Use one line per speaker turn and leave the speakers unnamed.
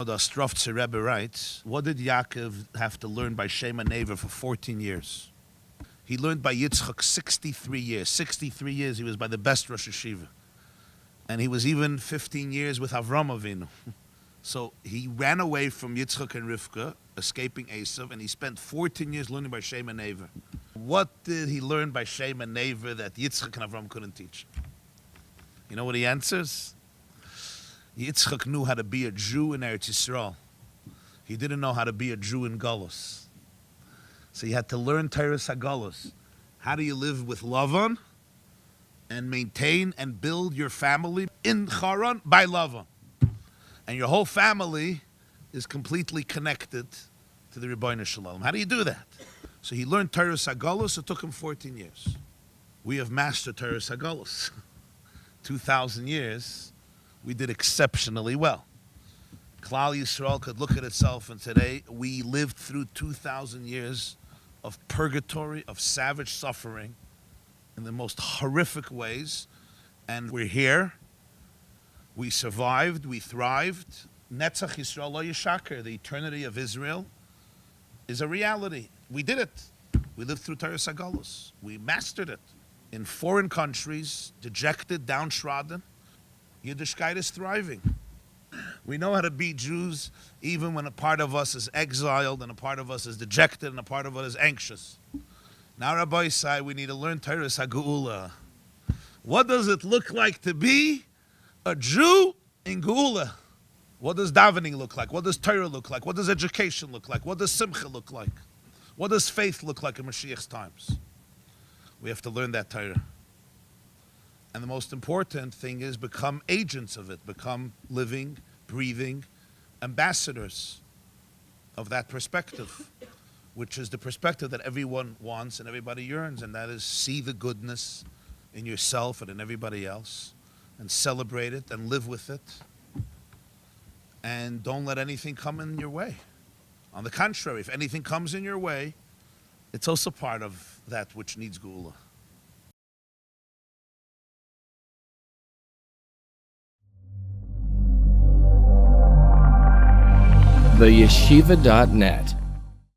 The Strofzer Rebbe writes, what did Yaakov have to learn by Shem and Neva for 14 years? He learned by Yitzchak 63 years. 63 years he was by the best Rosh Hashiva. And he was even 15 years with Avram Avinu. So he ran away from Yitzchak and Rivka, escaping Esav, and he spent 14 years learning by Shem and Neva. What did he learn by Shem and Neva that Yitzchak and Avram couldn't teach? You know what he answers? Yitzchak knew how to be a Jew in Eretz Yisrael. He didn't know how to be a Jew in Galus. So he had to learn Teres HaGalus. How do you live with Lavan and maintain and build your family in Charan by Lavan? And your whole family is completely connected to the Rebbeinu Shalom. How do you do that? So he learned Teres HaGalus. It took him 14 years. We have mastered Teres HaGalus. 2,000 years, we did exceptionally well. Klal Yisrael could look at itself and today we lived through 2,000 years of purgatory, of savage suffering in the most horrific ways. And we're here. We survived. We thrived. Netzach Yisrael lo yishaker. The eternity of Israel is a reality. We did it. We lived through Teres HaGalus. We mastered it. In foreign countries, dejected, downtrodden, Yiddishkeit is thriving. We know how to be Jews even when a part of us is exiled and a part of us is dejected and a part of us is anxious. Now, Rabbi said we need to learn Teres HaGeulah. What does it look like to be a Jew in Geulah? What does davening look like? What does Torah look like? What does education look like? What does Simcha look like? What does faith look like in Mashiach's times? We have to learn that Torah. And the most important thing is become agents of it, become living, breathing ambassadors of that perspective, which is the perspective that everyone wants and everybody yearns, and that is see the goodness in yourself and in everybody else, and celebrate it and live with it, and don't let anything come in your way. On the contrary, if anything comes in your way, it's also part of that which needs Geulah.
TheYeshiva.net